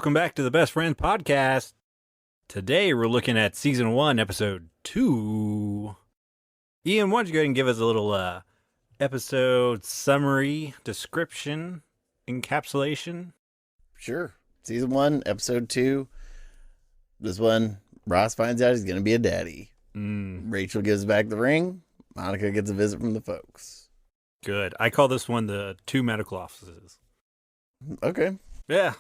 welcome back to the Best Friend Podcast. Today we're looking at Season 1, Episode 2. Ian, why don't you go ahead and give us a little episode summary, description, encapsulation? Sure. Season 1, Episode 2. This one, Ross finds out he's going to be a daddy. Rachel gives back the ring. Monica gets a visit from the folks. Good. I call this one the two medical offices. Okay. Yeah.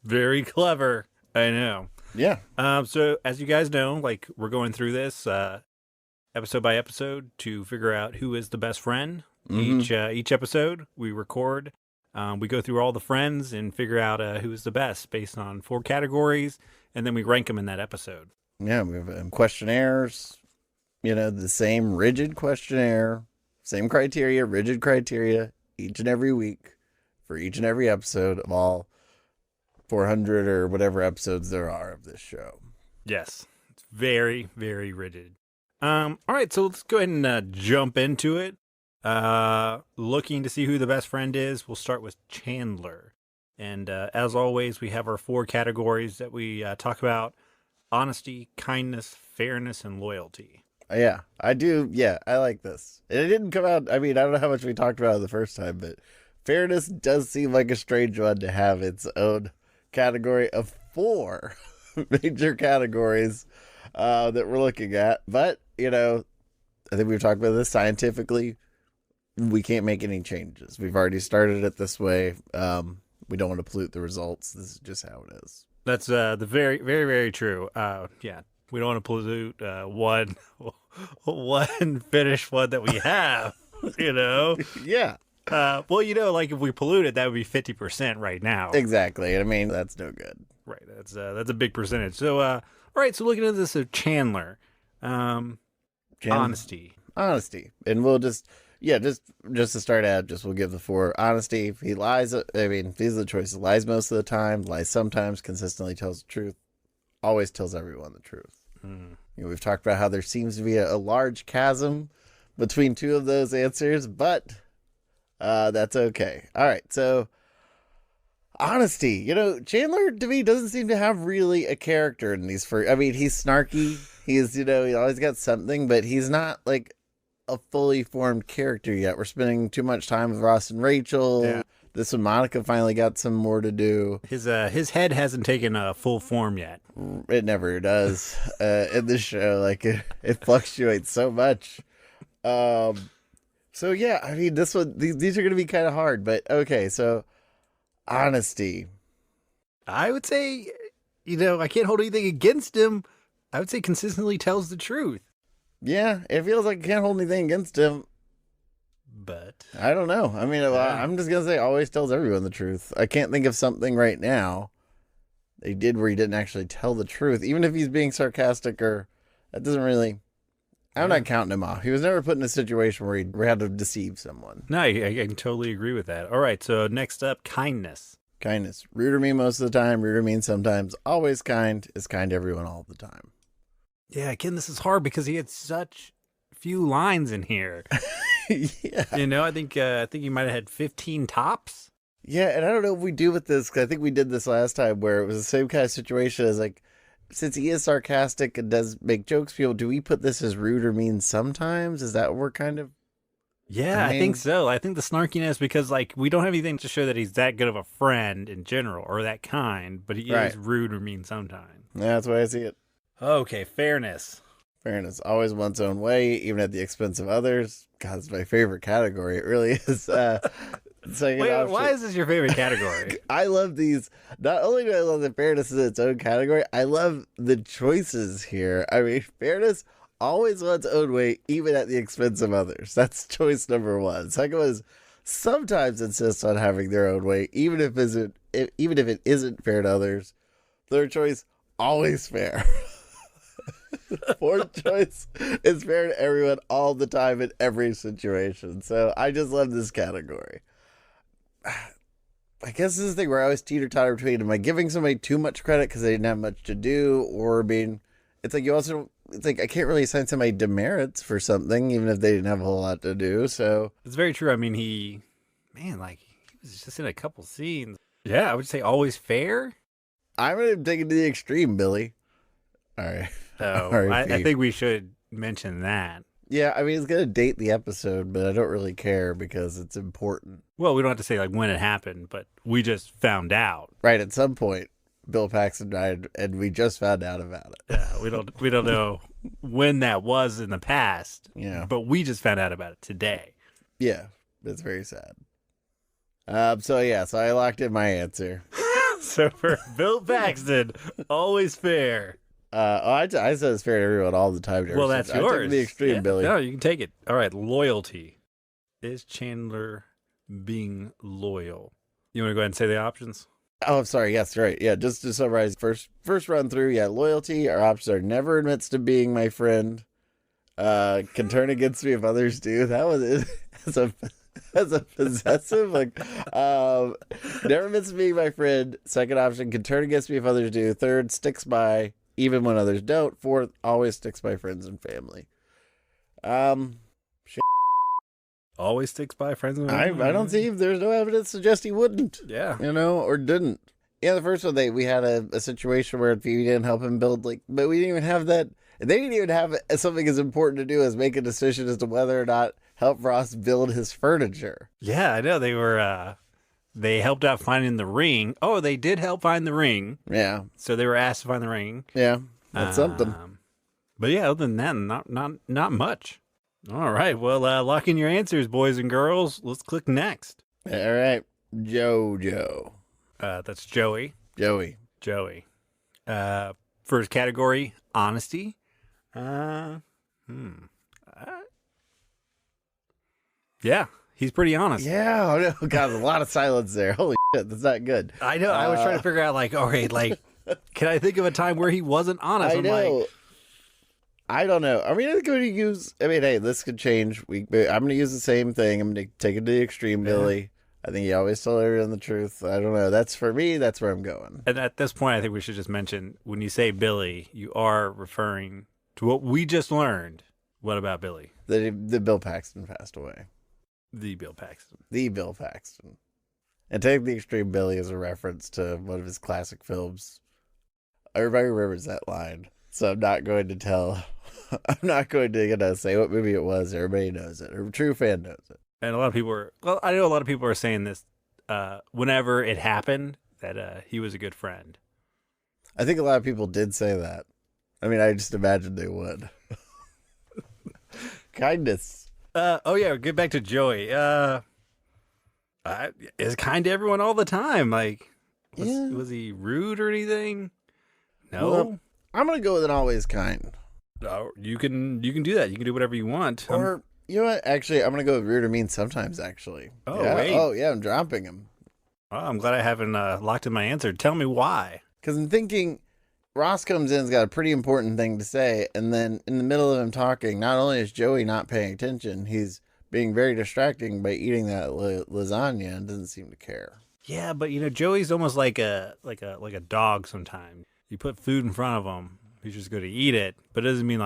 Very clever. I know. Yeah. So as you guys know, like we're going through this episode by episode to figure out who is the best friend. Each episode we record. We go through all the friends and figure out who is the best based on 4 categories, and then we rank them in that episode. Yeah, we have questionnaires. You know, the same rigid questionnaire, same criteria, rigid criteria, each and every week for each and every episode of all 400 or whatever episodes there are of this show. Yes, it's very, very rigid. All right, so let's go ahead and jump into it. Looking to see who the best friend is, we'll start with Chandler. And as always, we have our 4 categories that we talk about: honesty, kindness, fairness, and loyalty. Yeah, I do. Yeah, I like this. And it didn't come out. I mean, I don't know how much we talked about it the first time, but fairness does seem like a strange one to have its own category of 4 major categories that we're looking at. But, you know, I think we've talked about this scientifically. We can't make any changes. We've already started it this way. We don't want to pollute the results. This is just how it is. That's the very, very, very true. Yeah, we don't want to pollute one finished one that we have, you know? Yeah. Well, you know, like if we pollute it, that would be 50% right now. Exactly. I mean, that's no good. Right. That's a big percentage. So, all right. So looking at this of Chandler, honesty. And we'll just to start out, we'll give the 4. Honesty. If he lies, I mean, these are the choices. Lies most of the time, lies sometimes, consistently tells the truth, always tells everyone the truth. You know, we've talked about how there seems to be a large chasm between 2 of those answers, but that's okay. All right, so honesty. You know, Chandler to me doesn't seem to have really a character in these. I mean, he's snarky. He's, you know, he always got something, but he's not like a fully formed character yet. We're spending too much time with Ross and Rachel. Yeah. This one, Monica finally got some more to do. His head hasn't taken a full form yet. It never does in this show. Like it fluctuates so much. So yeah, I mean, this one, these are going to be kind of hard, but okay. So honesty. I would say, you know, I can't hold anything against him. I would say consistently tells the truth. Yeah, it feels like I can't hold anything against him. But I don't know. I mean, I'm just going to say always tells everyone the truth. I can't think of something right now they did where he didn't actually tell the truth. Even if he's being sarcastic or that doesn't really... I'm not counting him off. He was never put in a situation where he had to deceive someone. No, I can totally agree with that. All right, so next up, kindness. Kindness. Rude or mean most of the time, rude or mean sometimes. Always kind. Is kind to everyone all the time. Yeah, again, this is hard because he had such few lines in here. Yeah. You know, I think he might have had 15 tops. Yeah, and I don't know if we do with this, because I think we did this last time where it was the same kind of situation as like, since he is sarcastic and does make jokes, people, do we put this as rude or mean sometimes? Is that what we're kind of... Yeah, I think so. I think the snarkiness, because like we don't have anything to show that he's that good of a friend in general or that kind, but he is rude or mean sometimes. Yeah, that's why I see it. Okay, fairness. Fairness. Always one's own way, even at the expense of others. God, it's my favorite category. It really is. Wait, why is this your favorite category? I love these. Not only do I love that fairness is its own category, I love the choices here. I mean, fairness always one's own way, even at the expense of others. That's choice number 1. Second one is sometimes insists on having their own way, even if it isn't fair to others. Third choice, always fair. 4th choice is fair to everyone all the time in every situation. So I just love this category. I guess this is the thing where I always teeter-totter between, am I giving somebody too much credit because they didn't have much to do, or being, it's like I can't really assign somebody demerits for something, even if they didn't have a whole lot to do. So it's very true. I mean, he was just in a couple scenes. Yeah, I would say always fair. I'm going to take it to the extreme, Billy. All right. So R.I.P. I think we should mention that. Yeah, I mean, it's going to date the episode, but I don't really care because it's important. Well, we don't have to say like when it happened, but we just found out. Right, at some point, Bill Paxton died, and we just found out about it. Yeah, we don't know when that was in the past. Yeah. But we just found out about it today. Yeah, it's very sad. So I locked in my answer. So for Bill Paxton, always fair. I said it's fair to everyone all the time. Well, that's yours. I took the extreme, Yeah. Billy. No, you can take it. All right, loyalty. Is Chandler being loyal? You want to go ahead and say the options? Oh, I'm sorry. Yes, right. Yeah, just to summarize, first run through. Yeah, loyalty. Our options are never admits to being my friend. Can turn against me if others do. That was it. As a possessive, never admits to being my friend. Second option, can turn against me if others do. Third, sticks by even when others don't. Fourth, always sticks by friends and family. Always sticks by friends and I don't see if there's no evidence to suggest he wouldn't. Yeah. Or didn't. Yeah, the first one, we had a situation where Phoebe didn't help him build, but we didn't even have that. They didn't even have something as important to do as make a decision as to whether or not help Ross build his furniture. Yeah, I know. They were, they helped out finding the ring. Oh, they did help find the ring. Yeah. So they were asked to find the ring. Yeah. That's something. But yeah, other than that, not much. All right. Well, lock in your answers, boys and girls. Let's click next. All right. Jojo. That's Joey. Joey. First category, honesty. Yeah, he's pretty honest. Yeah. Oh, God, a lot of silence there. Holy shit, that's not good. I know. I was trying to figure out, all right, can I think of a time where he wasn't honest? I know. I don't know. I mean, I'm going to use. I mean, hey, this could change. I'm going to use the same thing. I'm going to take it to the extreme, Billy. I think he always told everyone the truth. I don't know. That's for me. That's where I'm going. And at this point, I think we should just mention when you say Billy, you are referring to what we just learned. What about Billy? The Bill Paxton passed away. The Bill Paxton. And take the extreme Billy as a reference to one of his classic films. Everybody remembers that line. So I'm not going to tell. I'm not going to say what movie it was. Everybody knows it. A true fan knows it. And a lot of people I know a lot of people are saying this whenever it happened, that he was a good friend. I think a lot of people did say that. I mean, I just imagined they would. Kindness. Get back to Joey. Is kind to everyone all the time. Was he rude or anything? No. Well, I'm going to go with an always kind. No, you can do that. You can do whatever you want. Or, you know what? Actually, I'm going to go with rude or mean sometimes, actually. Oh, yeah. wait. Oh, yeah, I'm dropping him. Oh, I'm glad I haven't locked in my answer. Tell me why. Because I'm thinking Ross comes in, has got a pretty important thing to say, and then in the middle of him talking, not only is Joey not paying attention, he's being very distracting by eating that lasagna and doesn't seem to care. Yeah, but Joey's almost like a dog sometimes. You put food in front of him, he's just going to eat it, but it doesn't mean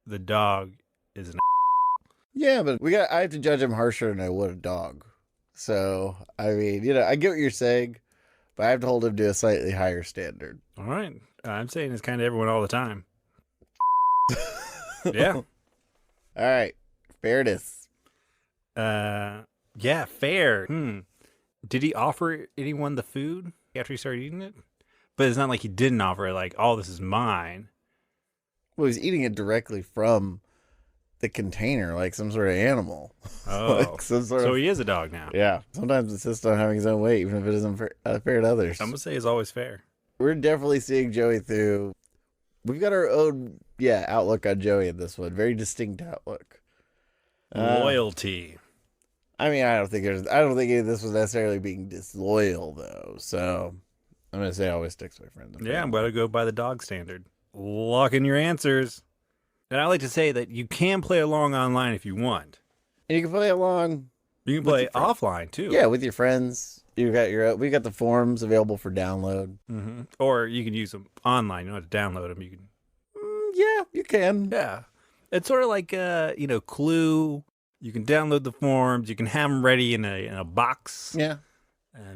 the dog is an Yeah, but I have to judge him harsher than I would a dog. So, I mean, I get what you're saying, but I have to hold him to a slightly higher standard. All right. I'm saying it's kind of everyone all the time. Yeah. All right. Fairness. Yeah, fair. Did he offer anyone the food after he started eating it? But it's not like he didn't offer it, oh, this is mine. Well, he's eating it directly from the container, like some sort of animal. Oh, so he is a dog now. Yeah. Sometimes insists on having his own way, even if it isn't fair to others. I'm going to say it's always fair. We're definitely seeing Joey through. We've got our own, outlook on Joey in this one. Very distinct outlook. Loyalty. I mean, I don't think any of this was necessarily being disloyal, though. So I'm going to say always sticks by friends. Yeah, I'm going to go by the dog standard. Lock in your answers. And I like to say that you can play along online if you want. And you can play along. You can play offline too. Yeah, with your friends. We got the forums available for download. Mm-hmm. Or you can use them online. You don't have to download them. You can. Yeah, you can. Yeah, it's sort of like Clue. You can download the forms. You can have them ready in a box. Yeah.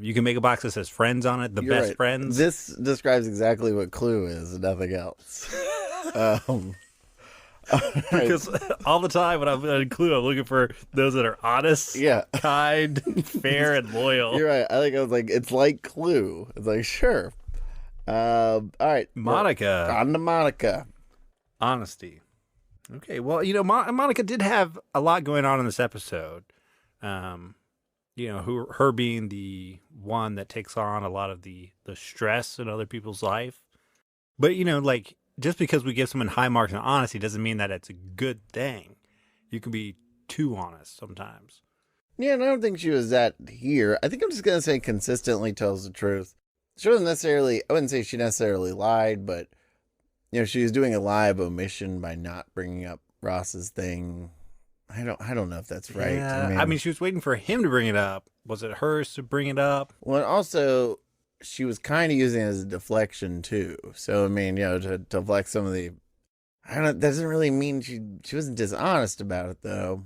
You can make a box that says friends on it, the You're best right. friends. This describes exactly what Clue is and nothing else. um, Because all the time when I'm in Clue, I'm looking for those that are honest, Yeah. kind, fair, and loyal. You're right. I was like, it's like Clue. It's like, sure. All right. Monica. On to Monica. Honesty. Okay, well, Monica did have a lot going on in this episode. Her being the one that takes on a lot of the stress in other people's life. But, just because we give someone high marks in honesty doesn't mean that it's a good thing. You can be too honest sometimes. Yeah, and I don't think she was that here. I think I'm just going to say consistently tells the truth. She wasn't necessarily, I wouldn't say she necessarily lied, but, she was doing a lie of omission by not bringing up Ross's thing. I don't know if that's right. Yeah, I mean, she was waiting for him to bring it up. Was it hers to bring it up? Well, and also, she was kind of using it as a deflection, too. So, I mean, to deflect some of the... that doesn't really mean she wasn't dishonest about it, though.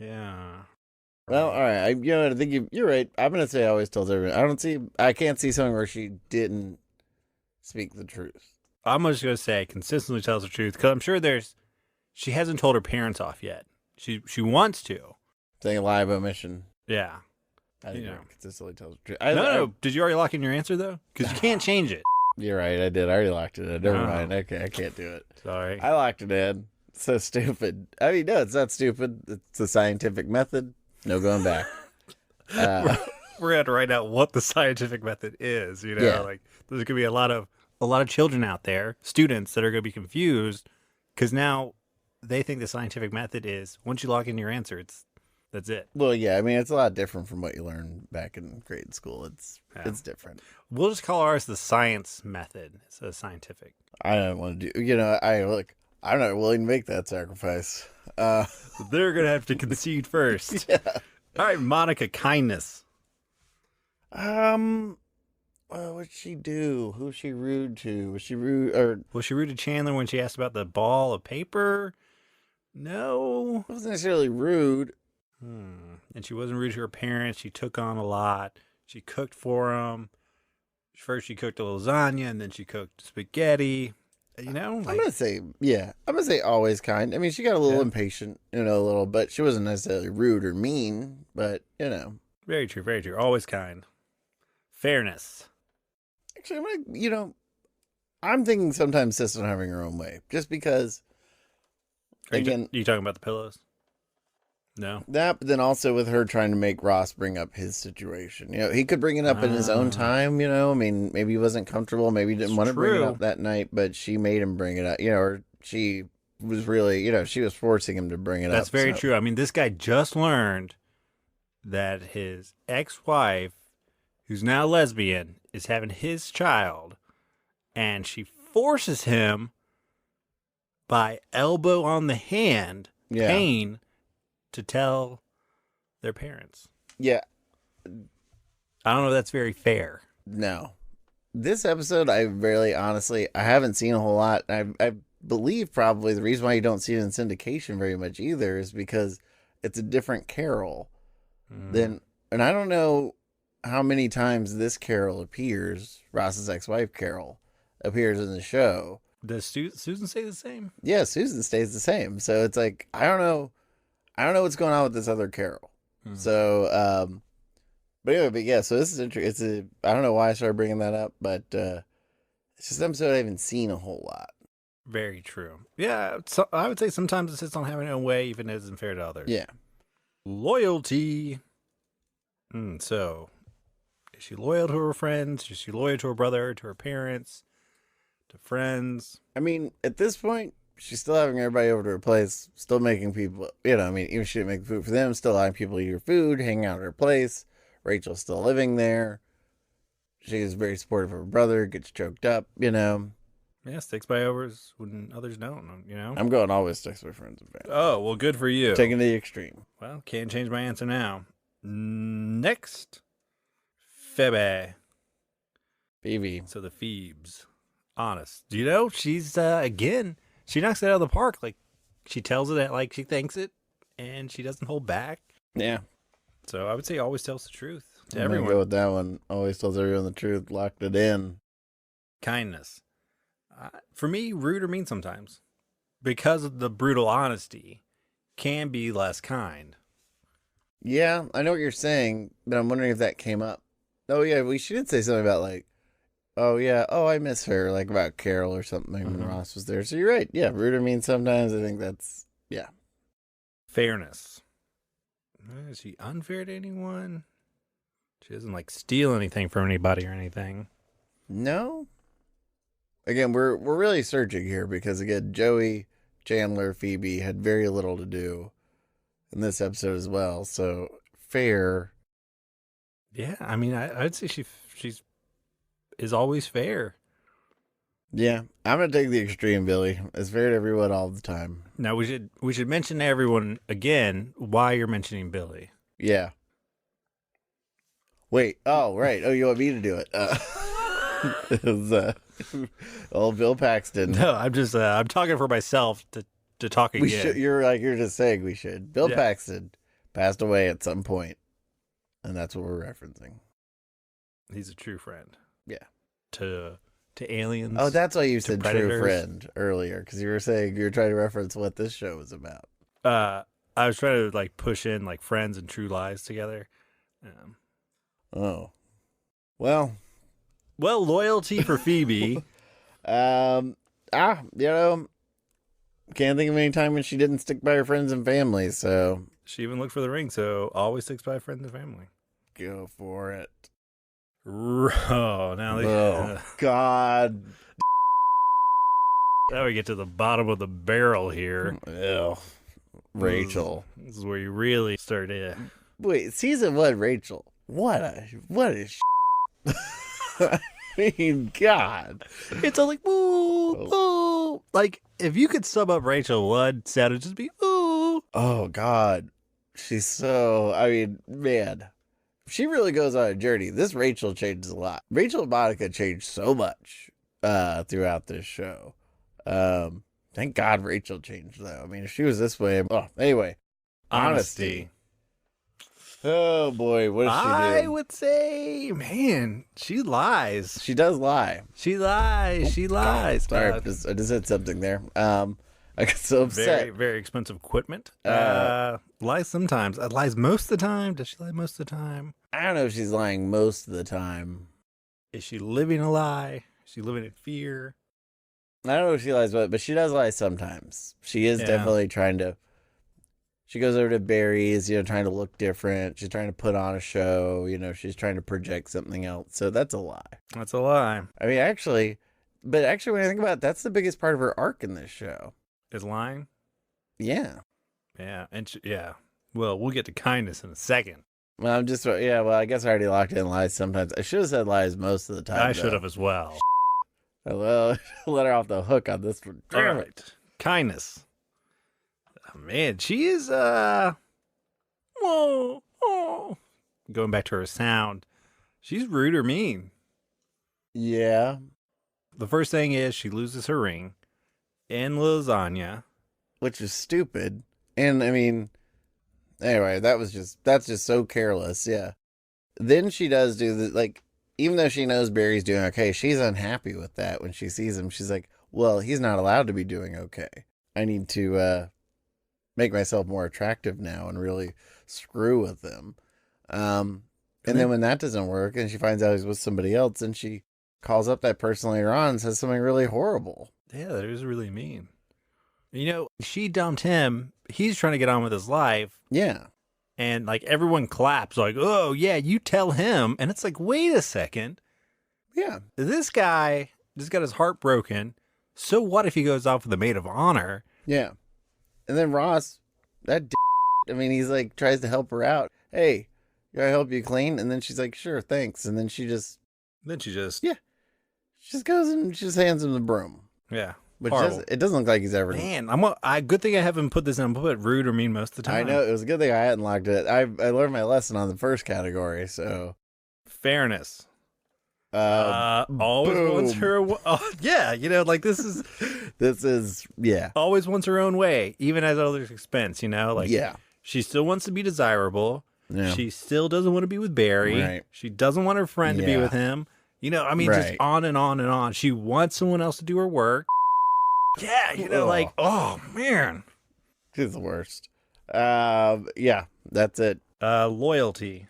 Yeah. Well, all right. I think you're right. I'm going to say always tells everyone. I can't see something where she didn't speak the truth. I'm just going to say consistently tells the truth because I'm sure she hasn't told her parents off yet. She wants to. Saying a lie of omission. Yeah. I think consistently tells the truth. No. Did you already lock in your answer, though? Because you can't change it. You're right. I did. I already locked it in. Never mind. Okay, I can't do it. Sorry. I locked it in. It's so stupid. I mean, no, it's not stupid. It's a scientific method. No going back. We're going to have to write out what the scientific method is. Yeah. Like there's going to be a lot of children out there, students that are going to be confused because now they think the scientific method is once you lock in your answer, that's it. Well, yeah, I mean, it's a lot different from what you learned back in grade school. It's different. We'll just call ours the science method. It's a scientific. I don't want to do, I'm not willing to make that sacrifice. They're going to have to concede first. Yeah. All right, Monica, kindness. Well, what'd she do? Who's she rude to? Was she rude to Chandler when she asked about the ball of paper? No. It wasn't necessarily rude. And she wasn't rude to her parents. She took on a lot. She cooked for them. First she cooked a lasagna and then she cooked spaghetti. I'm going to say, I'm going to say always kind. I mean, she got a little impatient, a little, but she wasn't necessarily rude or mean, but, Very true, very true. Always kind. Fairness. Actually, I'm thinking sometimes sis on having her own way, just because, Are you talking about the pillows? No. That, but then also with her trying to make Ross bring up his situation. He could bring it up in his own time, I mean, maybe he wasn't comfortable, maybe he didn't want to bring it up that night, but she made him bring it up, or she was really, she was forcing him to bring it up. That's very true. I mean, this guy just learned that his ex-wife, who's now lesbian, is having his child, and she forces him by elbow on the hand, pain, to tell their parents. Yeah. I don't know if that's very fair. No. This episode, I haven't seen a whole lot. I believe probably the reason why you don't see it in syndication very much either is because it's a different Carol than, and I don't know how many times this Carol appears, Ross's ex-wife Carol, appears in the show. Does Susan stay the same? Yeah, Susan stays the same. So it's like, I don't know what's going on with this other Carol. So, but yeah, so this is interesting. I don't know why I started bringing that up, but it's just an episode I haven't seen a whole lot. Very true. Yeah, so I would say sometimes it sits on having its own way, even if it isn't fair to others. Yeah. Loyalty. So, is she loyal to her friends? Is she loyal to her brother, to her parents, to friends? I mean, at this point, she's still having everybody over to her place, still making people, I mean, even if she didn't make food for them, still allowing people to eat her food, hang out at her place. Rachel's still living there. She is very supportive of her brother, gets choked up, Yeah, sticks by others when others don't, I'm going always sticks by friends and family. Oh, well, good for you. Taking the extreme. Well, can't change my answer now. Next, Phoebe. Phoebe. So the Phoebes. Honest. Do you know, she's, again, she knocks it out of the park. Like, she tells it like she thinks it, and she doesn't hold back. Yeah. So I would say always tells the truth. to I'm gonna everyone. go with that one. Always tells everyone the truth. Locked it in. Kindness. For me, rude or mean sometimes. Because of the brutal honesty, can be less kind. Yeah, I know what you're saying, but I'm wondering if that came up. Oh yeah, she did say something about like, oh yeah, oh I miss her, like about Carol or something when Ross was there. So you're right. Yeah, rude or mean sometimes. I think that's yeah. Fairness. Is she unfair to anyone? She doesn't like steal anything from anybody or anything. No. Again, we're really searching here because again, Joey, Chandler, Phoebe had very little to do in this episode as well. So fair. Yeah, I mean, I'd say she's is always fair. Yeah, I'm gonna take the extreme, Billy. It's fair to everyone all the time. Now we should mention to everyone again why you're mentioning Billy. Yeah. Wait. Oh, right. Oh, you want me to do it? It was old Bill Paxton. No, I'm talking for myself to talk again. We should. You're just saying we should. Bill Paxton passed away at some point, and that's what we're referencing. He's a true friend. Yeah. To aliens. Oh, that's why you said predators. true friend earlier, because you were saying you were trying to reference what this show was about. I was trying to like push in like friends and true lies together. Oh, well, loyalty for Phoebe. you know, can't think of any time when she didn't stick by her friends and family. So She even looked for the ring, so always sticks by friends and family. go for it. Oh, now God. Now we get to the bottom of the barrel here. Ew. Rachel. This is where you really start to. Wait, season 1, Rachel. What is I mean, God. It's all like, ooh, ooh. Like, if you could sum up Rachel, one sound would just be, ooh. Oh, God. She's so, I mean, man. She really goes on a journey. This Rachel changes a lot. Rachel and Monica changed so much throughout this show. Thank God Rachel changed, though. I mean, if she was this way... Oh, anyway. Honesty. Oh, boy. What does she do? I would say, man, she lies. She does lie. She lies. She lies. Sorry, I just said something there. I got so upset. Very, very expensive equipment. Lies sometimes. Lies most of the time. Does she lie most of the time? I don't know if she's lying most of the time. Is she living a lie? Is she living in fear? I don't know if she lies, but she does lie sometimes. She is definitely trying to... She goes over to Barry's, trying to look different. She's trying to put on a show. She's trying to project something else. So that's a lie. That's a lie. I mean, actually, when I think about it, that's the biggest part of her arc in this show. Is lying? Yeah. Yeah. And well, we'll get to kindness in a second. Well, I guess I already locked in lies sometimes. I should have said lies most of the time. I should have as well. Well, let her off the hook on this one. All right. Kindness. Oh, man, she is, going back to her sound. She's rude or mean. Yeah. The first thing is she loses her ring in Lasagna. Which is stupid. And, I mean, anyway, that's just so careless, yeah. Then she does do even though she knows Barry's doing okay, she's unhappy with that when she sees him. She's like, well, he's not allowed to be doing okay. I need to make myself more attractive now and really screw with him. And then when that doesn't work and she finds out he's with somebody else and she calls up that person later on and says something really horrible. Yeah, that is really mean. She dumped him. He's trying to get on with his life. Yeah. And everyone claps like, oh, yeah, you tell him. And it's like, wait a second. Yeah. This guy just got his heart broken. So what if he goes off with the maid of honor? Yeah. And then Ross, he's tries to help her out. Hey, can I help you clean? And then she's like, sure, thanks. And then she just... Yeah. She just goes and she just hands him the broom. Yeah. Which it doesn't look like he's ever... Man, good thing I haven't put this in. I'm put rude or mean most of the time. I know. It was a good thing I hadn't locked it. I learned my lesson on the first category, so... Fairness. Always boom. wants her... yeah, this is... This is... Yeah. Always wants her own way, even at others' expense, Yeah. She still wants to be desirable. Yeah. She still doesn't want to be with Barry. Right. She doesn't want her friend to be Yeah. with him. You know, I mean, just Right. on and on and on. She wants someone else to do her work. Yeah, you know, like, oh, man. She's the worst. Yeah, that's it. Loyalty.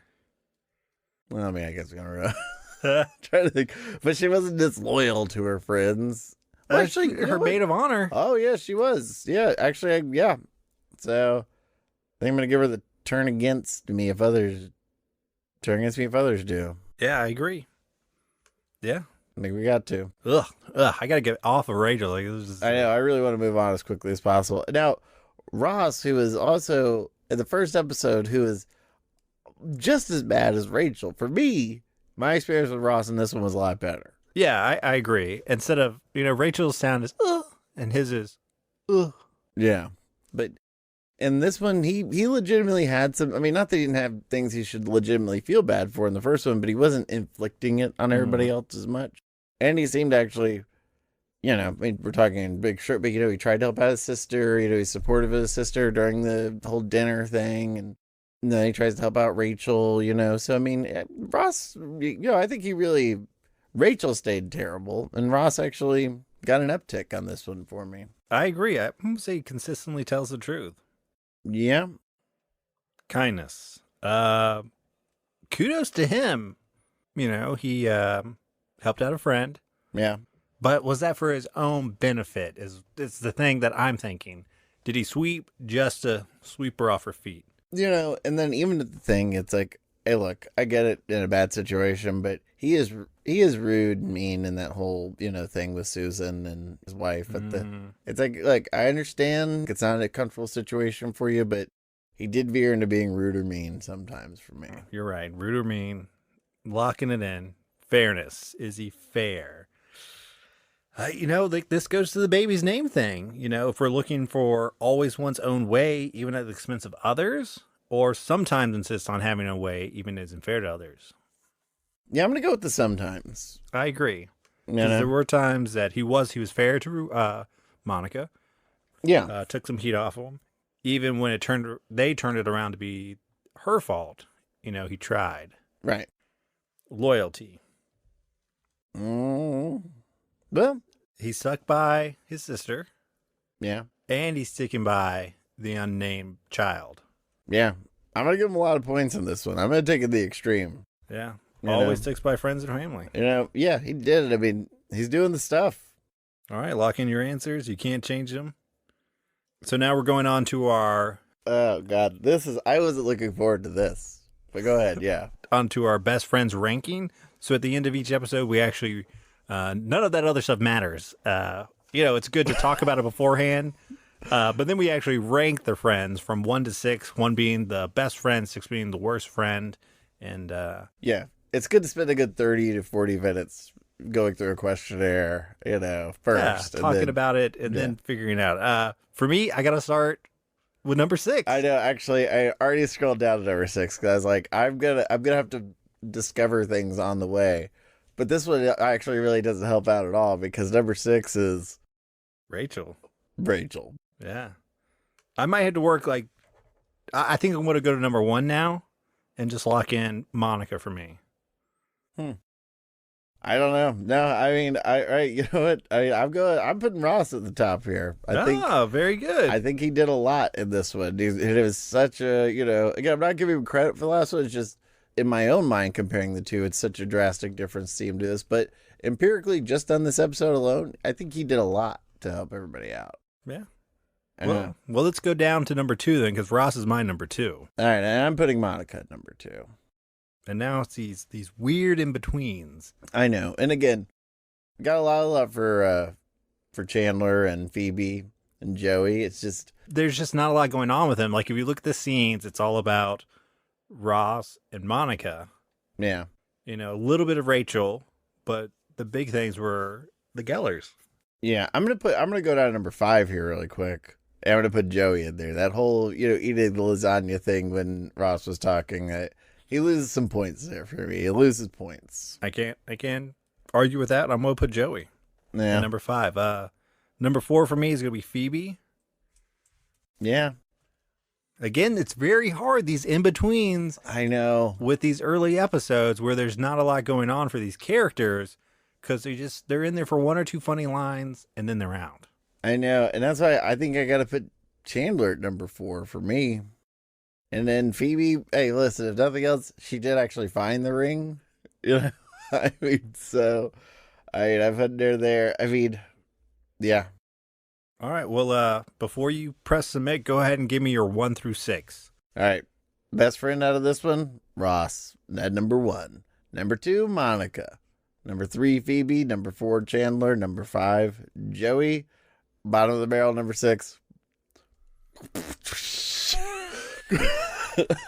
Well, I mean, I guess we're gonna try to think, but she wasn't disloyal to her friends. Well, actually, you know her what? maid of honor. Oh yeah, she was. Yeah, actually, yeah. So I think I'm gonna give her the turn against me if others do. Yeah, I agree. Yeah. I think we got to. Ugh. I gotta get off of Rachel. Like, this is, I know. I really want to move on as quickly as possible. Now, Ross, who was also in the first episode, who is just as bad as Rachel. For me, my experience with Ross in this one was a lot better. Yeah, I agree. Instead of, Rachel's sound is, and his is, Yeah. But in this one, he legitimately had some, I mean, not that he didn't have things he should legitimately feel bad for in the first one, but he wasn't inflicting it on everybody else as much. And he seemed actually, I mean, we're talking in big shirt, but, he tried to help out his sister, he's supportive of his sister during the whole dinner thing. And then he tries to help out Rachel, So, I mean, Ross, I think Rachel stayed terrible, and Ross actually got an uptick on this one for me. I agree. I would say he consistently tells the truth. Yeah. Kindness. Kudos to him. He helped out a friend. Yeah. But was that for his own benefit? It's the thing that I'm thinking. Did he sweep just to sweep her off her feet? And then even the thing, it's like, hey, look, I get it in a bad situation, but he is rude and mean in that whole, thing with Susan and his wife. It's like, I understand it's not a comfortable situation for you, but he did veer into being rude or mean sometimes for me. You're right. Rude or mean. Locking it in. Fairness. Is he fair? This goes to the baby's name thing. If we're looking for always one's own way, even at the expense of others, or sometimes insist on having a way, even as unfair to others. Yeah, I'm going to go with the sometimes. I agree. There were times that he was fair to Monica. Yeah. Took some heat off of him. Even when they turned it around to be her fault. He tried. Right. Loyalty. Well, he stuck by his sister. Yeah. And he's sticking by the unnamed child. Yeah. I'm going to give him a lot of points in this one. I'm going to take it the extreme. Yeah. Always sticks by friends and family. Yeah, he did it. I mean, he's doing the stuff. All right. Lock in your answers. You can't change them. So now we're going on to our... Oh, God. I wasn't looking forward to this. But go ahead. Yeah. On to our best friends ranking. So at the end of each episode, we actually... none of that other stuff matters. It's good to talk about it beforehand. But then we actually rank the friends from 1 to 6, 1 being the best friend, 6 being the worst friend. And yeah, it's good to spend a good 30 to 40 minutes going through a questionnaire, first. Yeah, talking about it and then figuring it out. For me, I got to start with number 6. I know. Actually, I already scrolled down to number 6 because I was like, I'm gonna have to discover things on the way. But this one actually really doesn't help out at all because number 6 is Rachel. Yeah. I might have to work I think I'm going to go to number 1 now and just lock in Monica for me. I don't know. No, I mean, you know what? I'm putting Ross at the top here. I think very good. I think he did a lot in this one. It was such a, again, I'm not giving him credit for the last one. It's just in my own mind comparing the two, it's such a drastic difference to him to this. But empirically, just on this episode alone, I think he did a lot to help everybody out. Yeah. Well, let's go down to number 2 then, because Ross is my number 2. All right, and I'm putting Monica at number 2. And now it's these weird in-betweens. I know. And again, got a lot of love for Chandler and Phoebe and Joey. It's just... There's just not a lot going on with them. Like, if you look at the scenes, it's all about Ross and Monica. Yeah. A little bit of Rachel, but the big things were the Gellers. Yeah, I'm gonna go down to number 5 here really quick. I'm gonna put Joey in there. That whole, eating the lasagna thing when Ross was talking, he loses some points there for me. He loses points. I can't argue with that. I'm gonna put Joey. Yeah. At number 5. Number 4 for me is gonna be Phoebe. Yeah. Again, it's very hard, these in-betweens I know. with these early episodes where there's not a lot going on for these characters because they're in there for one or two funny lines and then they're out. I know. And that's why I think I got to put Chandler at number 4 for me. And then Phoebe, hey, listen, if nothing else, she did actually find the ring. You know, I mean, so, I've had her there. I mean, yeah. All right. Well, before you press submit, go ahead and give me your 1 through 6. All right. Best friend out of this one, Ross, at number 1. Number 2, Monica. Number 3, Phoebe. Number 4, Chandler. Number 5, Joey. Bottom of the barrel, number 6.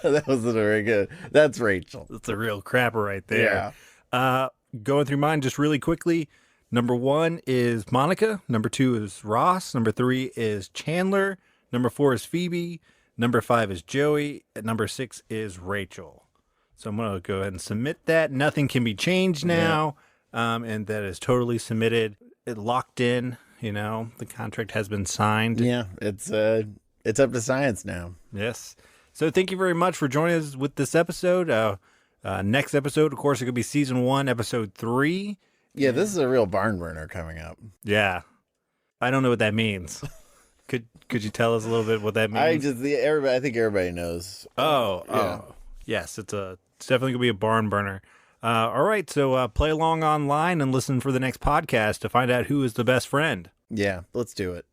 That wasn't very good. That's Rachel. That's a real crapper right there. Yeah. Going through mine just really quickly. Number 1 is Monica. Number 2 is Ross. Number 3 is Chandler. Number 4 is Phoebe. Number 5 is Joey. And number 6 is Rachel. So I'm going to go ahead and submit that. Nothing can be changed now. Yeah. And that is totally submitted. It locked in. You know, the contract has been signed. Yeah, it's up to science now. Yes. So thank you very much for joining us with this episode. Next episode, of course, it could be season 1, episode 3. Yeah, this is a real barn burner coming up. Yeah. I don't know what that means. Could you tell us a little bit what that means? I think everybody knows. Oh. Yes, it's definitely gonna be a barn burner. All right, so play along online and listen for the next podcast to find out who is the best friend. Yeah, let's do it.